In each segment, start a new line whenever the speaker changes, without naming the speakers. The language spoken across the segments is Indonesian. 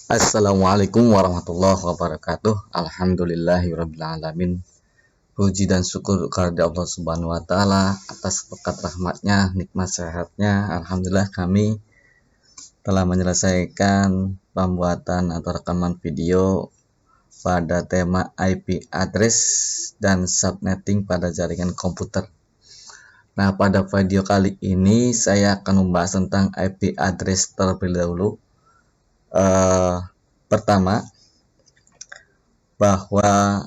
Assalamualaikum warahmatullahi wabarakatuh. Alhamdulillahirabbil alamin. Puji dan syukur kepada Allah Subhanahu wa taala atas berkat rahmatnya, nikmat sehatnya. Alhamdulillah kami telah menyelesaikan pembuatan atau rekaman video pada tema IP address dan subnetting pada jaringan komputer. Nah, pada video kali ini saya akan membahas tentang IP address terlebih dahulu. Pertama, bahwa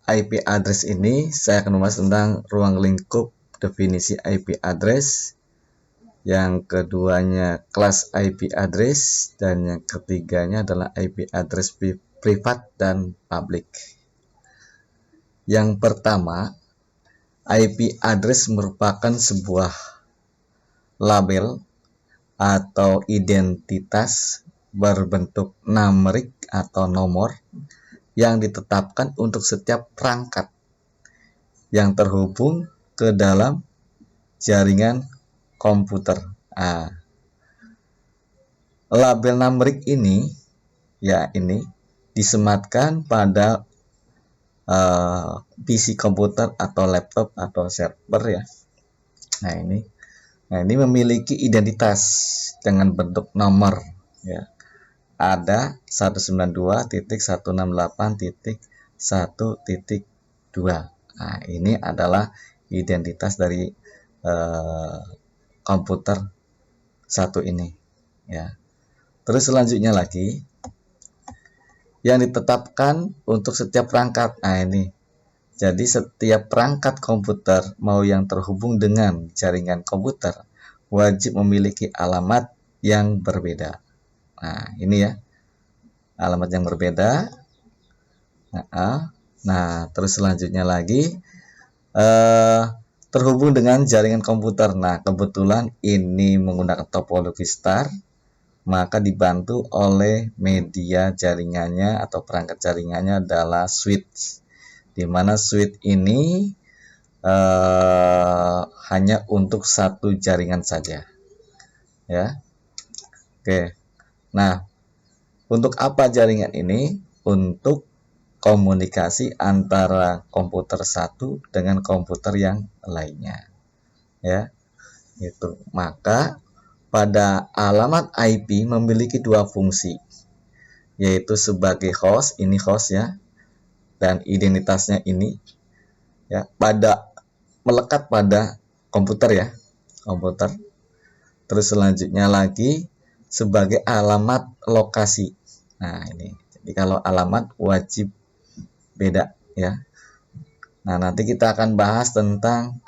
IP address ini saya akan membahas tentang ruang lingkup definisi IP address, yang keduanya kelas IP address, dan yang ketiganya adalah IP address privat dan public. Yang pertama, IP address merupakan sebuah label atau identitas berbentuk numerik atau nomor yang ditetapkan untuk setiap perangkat yang terhubung ke dalam jaringan komputer. Label numerik ini disematkan pada PC komputer atau laptop atau server ya. Nah ini memiliki identitas dengan bentuk nomor ya. Ada 192.168.1.2. Nah, ini adalah identitas dari komputer satu ini ya. Terus selanjutnya lagi yang ditetapkan untuk setiap perangkat. Nah, ini. Jadi setiap perangkat komputer mau yang terhubung dengan jaringan komputer wajib memiliki alamat yang berbeda. Nah, ini ya. Alamat yang berbeda. Nah, terus selanjutnya lagi terhubung dengan jaringan komputer. Nah, kebetulan ini menggunakan topologi star, maka dibantu oleh media jaringannya atau perangkat jaringannya adalah switch, di mana switch ini hanya untuk satu jaringan saja ya. Oke. Nah, untuk apa jaringan ini? Untuk komunikasi antara komputer satu dengan komputer yang lainnya ya. Itu. Maka pada alamat IP memiliki dua fungsi, yaitu sebagai host, ini host ya, dan identitasnya ini ya, melekat pada komputer ya, komputer. Terus selanjutnya lagi sebagai alamat lokasi. Nah, ini. Jadi kalau alamat wajib beda ya. Nah, nanti kita akan bahas tentang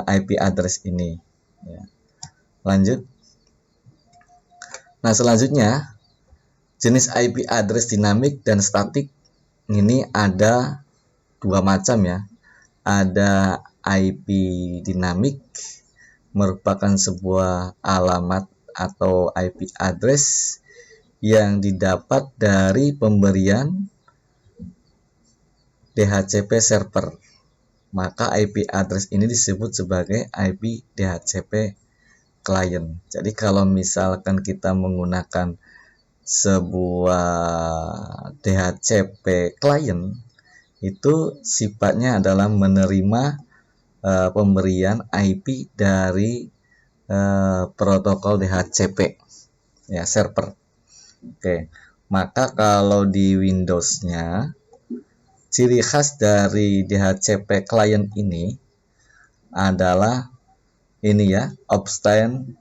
IP address ini ya. Lanjut. Nah, selanjutnya jenis IP address dinamik dan statik ini ada dua macam ya. Ada IP dinamik, merupakan sebuah alamat atau IP address yang didapat dari pemberian DHCP server. Maka IP address ini disebut sebagai IP DHCP client. Jadi kalau misalkan kita menggunakan sebuah DHCP client, itu sifatnya adalah menerima pemberian IP dari protokol DHCP ya, server. Oke. Maka kalau di Windows-nya, ciri khas dari DHCP client ini adalah ini ya, obtain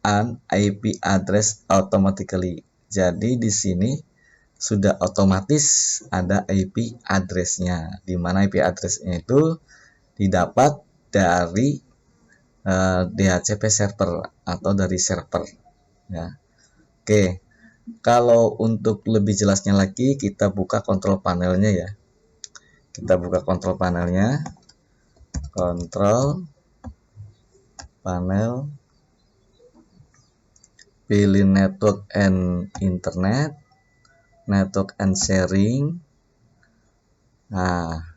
an IP address automatically. Jadi di sini sudah otomatis ada IP address-nya, di mana IP address-nya itu didapat dari DHCP server atau dari server ya. Oke. Kalau untuk lebih jelasnya lagi, kita buka kontrol panelnya ya. Kita buka kontrol panelnya. Kontrol panel, pilih network and internet, network and sharing. Nah,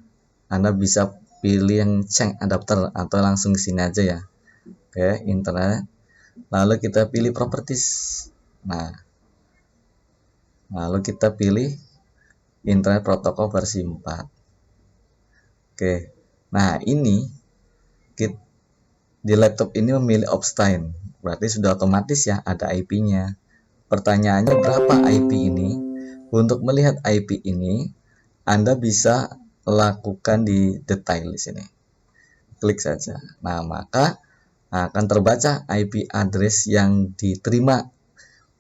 Anda bisa pilih yang change adapter atau langsung di sini aja ya. Oke, internet. Lalu kita pilih properties. Nah, Lalu kita pilih Internet Protocol versi 4. Oke. Nah, ini di laptop ini memilih Opstein. Berarti sudah otomatis ya ada IP-nya. Pertanyaannya berapa IP ini? Untuk melihat IP ini, Anda bisa lakukan di detail di sini. Klik saja. Nah, maka akan terbaca IP address yang diterima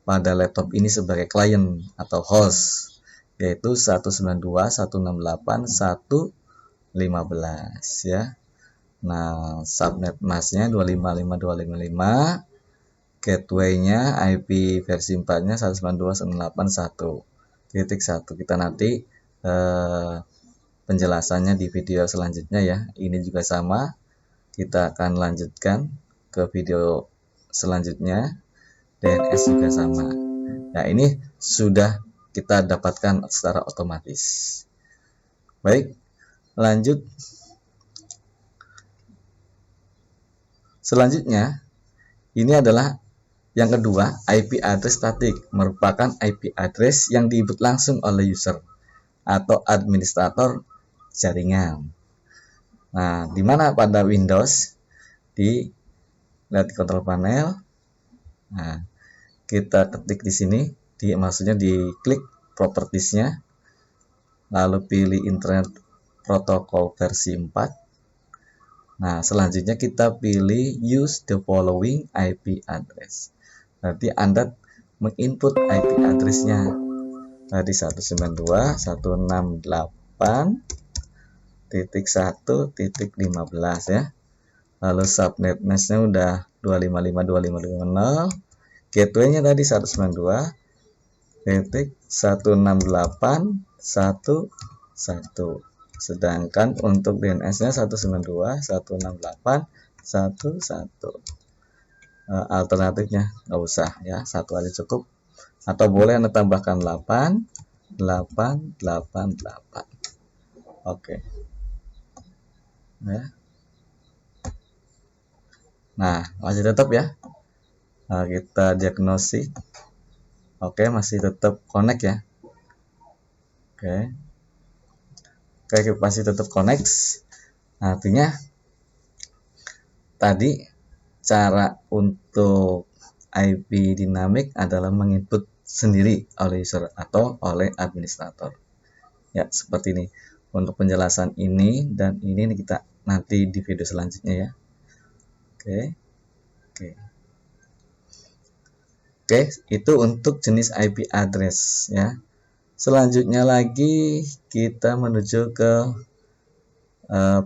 pada laptop ini sebagai klien atau host, yaitu 192.168.115 ya. Nah, subnet masknya 255.255, gateway-nya IP versi 4-nya 192.168.1.1. Kita nanti penjelasannya di video selanjutnya ya. Ini juga sama, kita akan lanjutkan ke video selanjutnya. DNS juga sama. Nah, ini sudah kita dapatkan secara otomatis. Baik, lanjut. Selanjutnya, ini adalah yang kedua, IP address static, merupakan IP address yang diinput langsung oleh user atau administrator jaringan. Nah, di mana pada Windows, lihat di control panel. Nah, kita ketik di sini, maksudnya diklik propertiesnya, lalu pilih Internet Protocol versi 4. Nah, selanjutnya kita pilih use the following IP address. Berarti Anda menginput IP address-nya. Tadi 192.168.1.15 ya. Lalu subnet mask-nya udah 255.255.250. Gateway-nya tadi 192.168.1.1. Sedangkan untuk DNS-nya 192.168.1.1. Alternatifnya nggak usah ya, satu aja cukup, atau boleh Anda tambahkan 8.8.8.8. Oke ya. Nah, masih tetap ya. Nah, kita diagnosis. Oke, masih tetap connect ya. Oke, masih tetap connect. Nah, artinya tadi cara untuk IP dinamik adalah menginput sendiri oleh user atau oleh administrator. Ya, seperti ini. Untuk penjelasan ini dan ini kita nanti di video selanjutnya ya. Oke. Itu untuk jenis IP address ya. Selanjutnya lagi kita menuju ke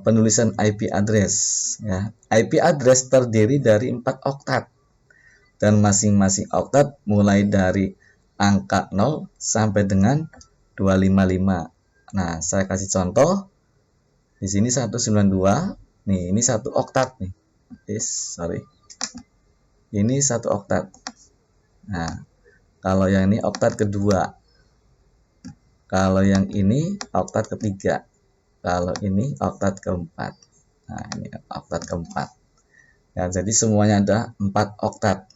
penulisan IP address ya. IP address terdiri dari 4 oktat dan masing-masing oktat mulai dari angka 0 sampai dengan 255. Nah, saya kasih contoh. Di sini 192. Nih, ini 1 oktat nih. Ini 1 oktat. Nah, kalau yang ini oktat kedua. Kalau yang ini oktat ketiga. Kalau ini oktat keempat. Nah, ini oktat keempat. Ya, jadi semuanya ada 4 oktat.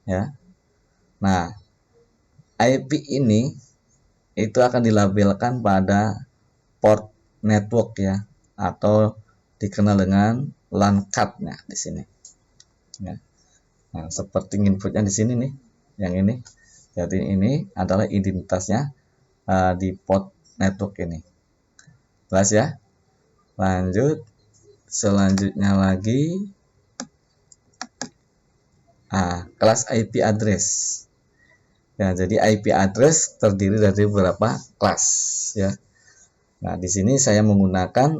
Ya. Nah, IP ini itu akan dilabelkan pada port network ya, atau dikenal dengan LAN card-nya di sini. Ya. Nah, seperti inputnya di sini nih, yang ini. Jadi ini adalah identitasnya di port network ini. Jelas ya? Lanjut. Selanjutnya lagi kelas IP address. Ya, jadi IP address terdiri dari beberapa kelas ya. Nah, di sini saya menggunakan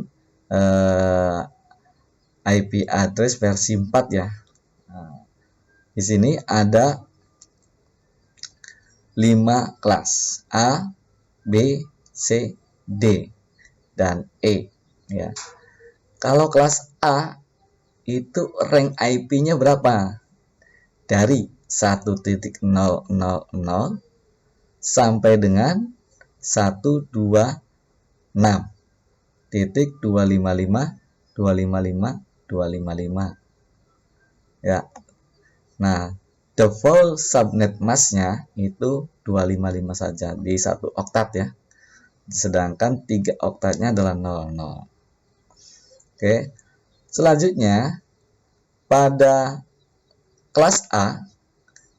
IP address versi 4 ya. Nah, di sini ada 5 kelas A, B, C, D, dan E ya. Kalau kelas A itu rank IP-nya berapa? Dari 1.000 sampai dengan 126.255.255.255 ya. Nah, default subnet masknya itu 255 saja di 1 oktat ya. Sedangkan 3 oktatnya adalah 00. Oke. Selanjutnya pada kelas A,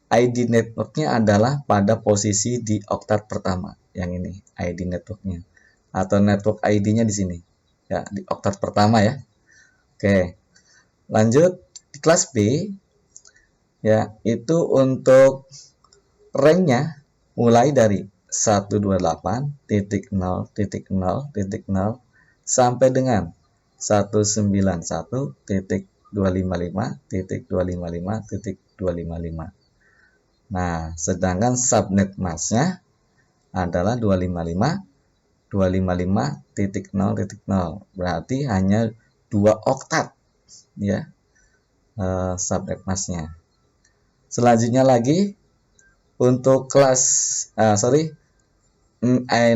ID networknya adalah pada posisi di oktat pertama. Yang ini ID networknya atau network ID-nya di sini. Ya, di oktat pertama ya. Oke. Lanjut di kelas B ya, itu untuk ranknya mulai dari 128.0.0.0 sampai dengan 191.255.255.255. Nah, sedangkan subnet masknya adalah 255.255.0.0. Berarti hanya 2 oktat ya, subnet masknya. Selanjutnya lagi untuk kelas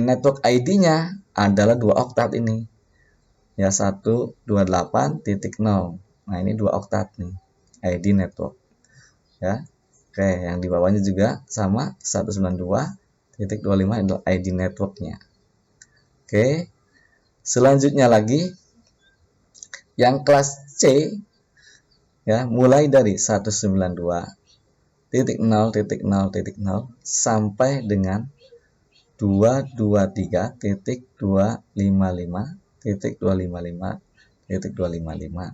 network ID-nya adalah 2 oktat ini. Ya, 128.0. Nah, ini 2 oktat nih ID network. Ya. Oke, yang di bawahnya juga sama 192.25 itu ID networknya. Oke. Selanjutnya lagi yang kelas C ya, mulai dari 192.0.0.0 sampai dengan 223.255.255.255.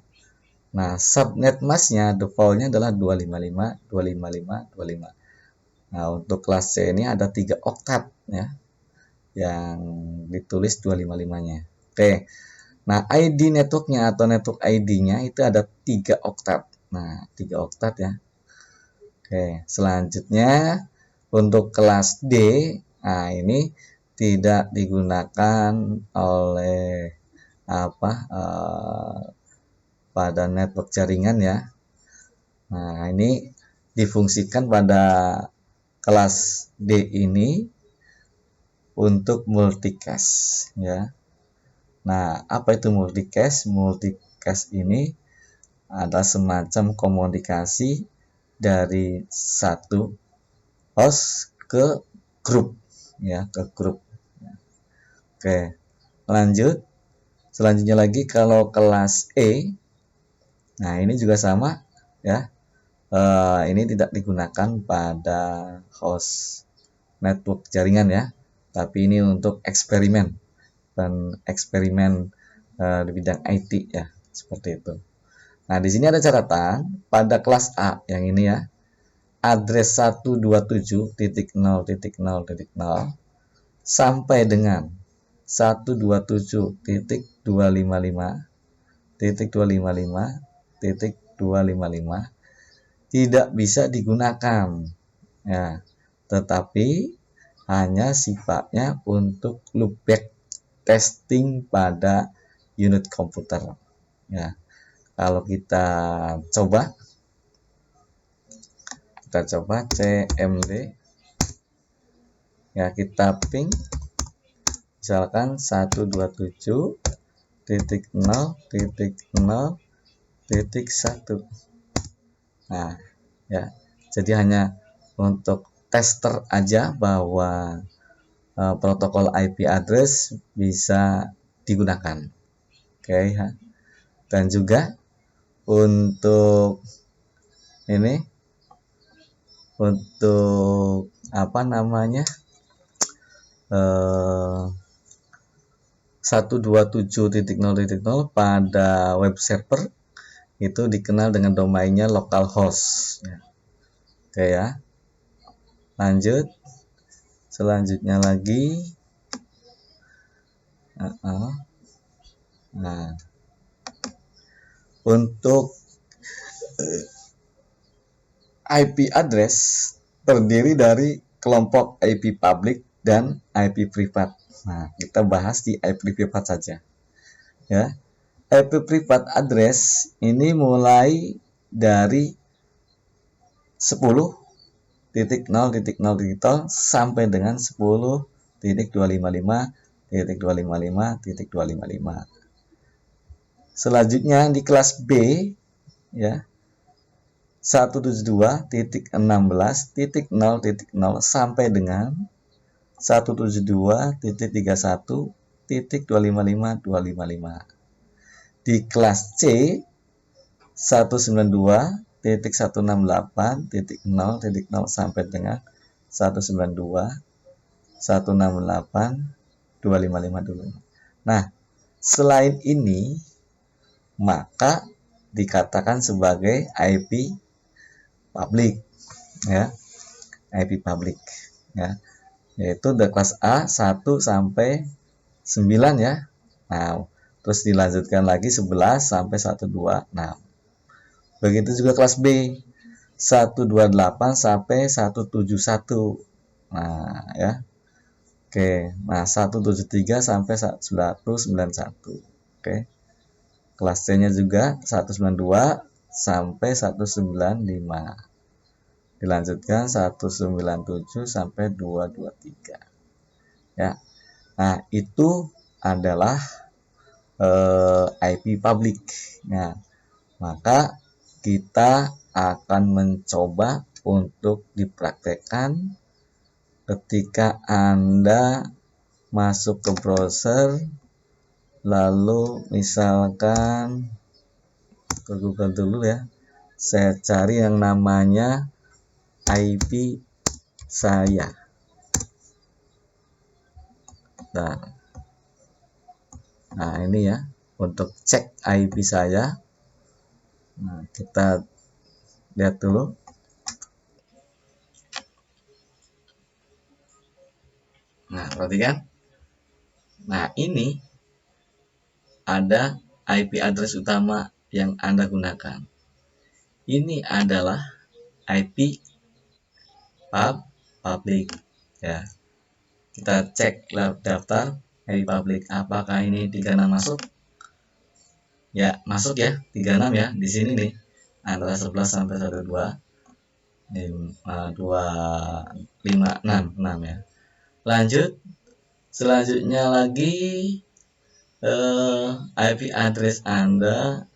Nah, subnet masknya defaultnya adalah 255.255.255. Nah, untuk kelas C ini ada 3 oktat ya, yang ditulis 255-nya. Oke. Nah, ID networknya atau network ID-nya itu ada 3 oktat. Nah, 3 oktat ya. Oke, selanjutnya untuk kelas D, nah ini tidak digunakan oleh pada network jaringan ya. Nah, ini difungsikan pada kelas D ini untuk multicast ya. Nah, apa itu multicast? Multicast ini adalah semacam komunikasi dari satu host ke grup ya, ke grup. Oke, lanjut. Selanjutnya lagi kalau kelas E, nah ini juga sama ya. Ini tidak digunakan pada host network jaringan ya, tapi ini untuk eksperimen dan eksperimen di bidang IT ya, seperti itu. Nah, di sini ada catatan pada kelas A yang ini ya, address 127.0.0.0 sampai dengan 127.255.255.255 tidak bisa digunakan ya, tetapi hanya sifatnya untuk loopback testing pada unit komputer ya. Kalau kita coba CMD ya, kita ping misalkan 127.0.0.1. Nah ya, jadi hanya untuk tester aja bahwa protokol IP address bisa digunakan. Oke ya. Dan juga untuk ini, untuk apa namanya, 127.0.0 pada web server itu dikenal dengan domainnya localhost ya. Oke ya, lanjut. Selanjutnya lagi nah, untuk IP address terdiri dari kelompok IP public dan IP privat. Nah, kita bahas di IP privat saja ya. IP privat address ini mulai dari 10.0.0.0 sampai dengan 10.255.255.255. Selanjutnya di kelas B ya, 172.16.0.0 sampai dengan 172.31.255.255. Di kelas C 192.168.0.0 sampai dengan 192.168.255.255. Nah, selain ini maka dikatakan sebagai IP public, ya, IP public, ya, yaitu the kelas A 1 sampai 9, ya. Nah, terus dilanjutkan lagi 11 sampai 126. Begitu juga kelas B 128 sampai 171. Nah, ya. Oke, nah 173 sampai 191. Oke. Kelas C-nya juga 192 sampai 195. Dilanjutkan 197 sampai 223. Ya. Nah, itu adalah IP public. Nah, maka kita akan mencoba untuk dipraktekkan ketika Anda masuk ke browser, lalu misalkan ke Google dulu, ya. Saya cari yang namanya IP saya. Nah, ini ya, untuk cek IP saya. Nah, kita lihat dulu. Nah, perhatikan. Nah, ini ada IP address utama yang Anda gunakan. Ini adalah IP public, ya. Kita cek daftar IP public, apakah ini 36 masuk? Ya, masuk ya, 36 ya. Di sini nih antara 11 sampai 12, 256 ya. Lanjut, selanjutnya lagi IP address Anda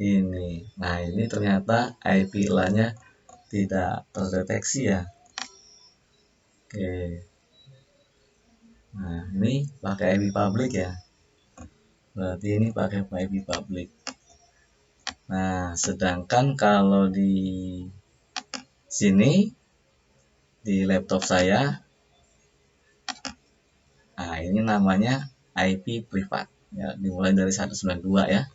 ini. Nah, ini ternyata IP LAN-nya tidak terdeteksi, ya. Oke. Nah, ini pakai IP public, ya. Berarti ini pakai IP public. Nah, sedangkan kalau di sini di laptop saya, nah ini namanya IP privat, ya, dimulai dari 192, ya,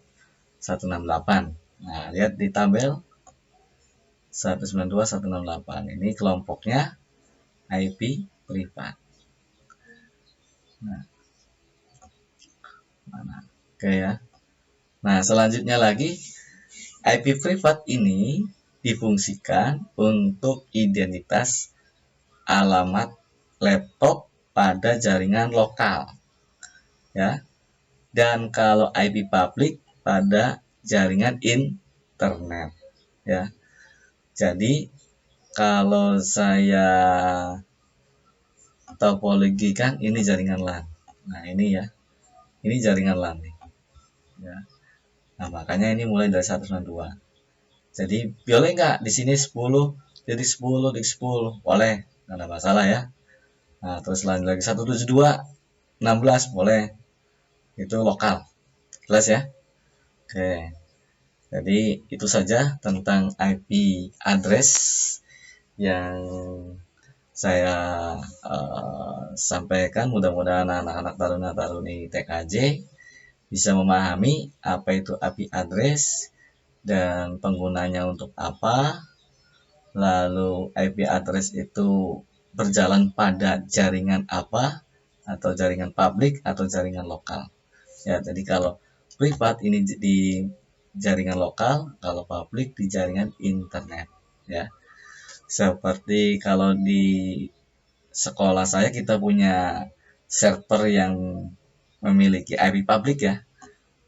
168. Nah, lihat di tabel 192 168, ini kelompoknya IP privat. Nah, mana? Oke, ya. Nah, selanjutnya lagi, IP privat ini difungsikan untuk identitas alamat laptop pada jaringan lokal, ya. Dan kalau IP public pada jaringan internet, ya. Jadi kalau saya topologikan, ini jaringan LAN. Nah, ini ya. Ini jaringan LAN nih. Ya. Nah, makanya ini mulai dari 192. Jadi boleh nggak di sini 10 jadi 10 di 10? Boleh, nggak ada masalah, ya. Nah, terus lanjut lagi 172 16 boleh. Itu lokal. Jelas, ya? Oke. Jadi itu saja tentang IP address yang saya sampaikan. Mudah-mudahan anak-anak taruna-taruni TKJ bisa memahami apa itu IP address dan penggunanya untuk apa. Lalu IP address itu berjalan pada jaringan apa, atau jaringan publik atau jaringan lokal. Ya, jadi kalau privat ini di jaringan lokal, kalau publik di jaringan internet, ya. Seperti kalau di sekolah saya kita punya server yang memiliki IP publik, ya.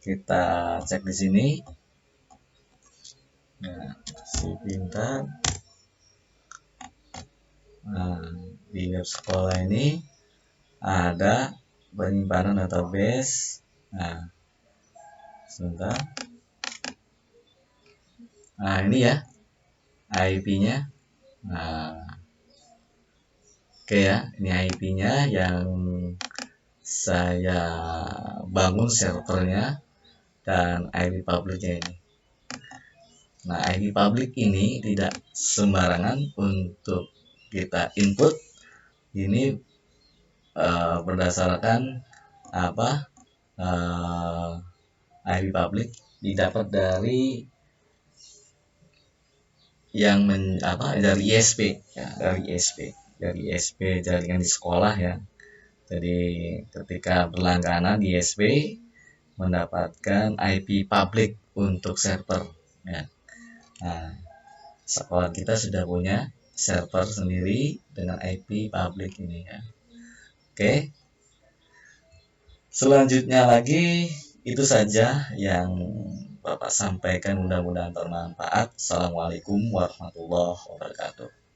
Kita cek di sini. Nah, si pintar. Nah, di web sekolah ini ada penyimpanan database. Nah, sebentar. Nah, ini ya. IP-nya. Nah, oke ya, ini IP-nya yang saya bangun servernya dan IP publiknya ini. Nah, IP publik ini tidak sembarangan untuk kita input. Ini berdasarkan apa? IP publik didapat dari dari ISP ya, dari ISP jaringan di sekolah ya. Jadi ketika berlangganan di ISP mendapatkan IP publik untuk server ya. Nah, sekolah kita sudah punya server sendiri dengan IP publik ini ya. Oke. Selanjutnya lagi itu saja yang Bapak sampaikan, mudah-mudahan bermanfaat. Assalamualaikum warahmatullahi wabarakatuh.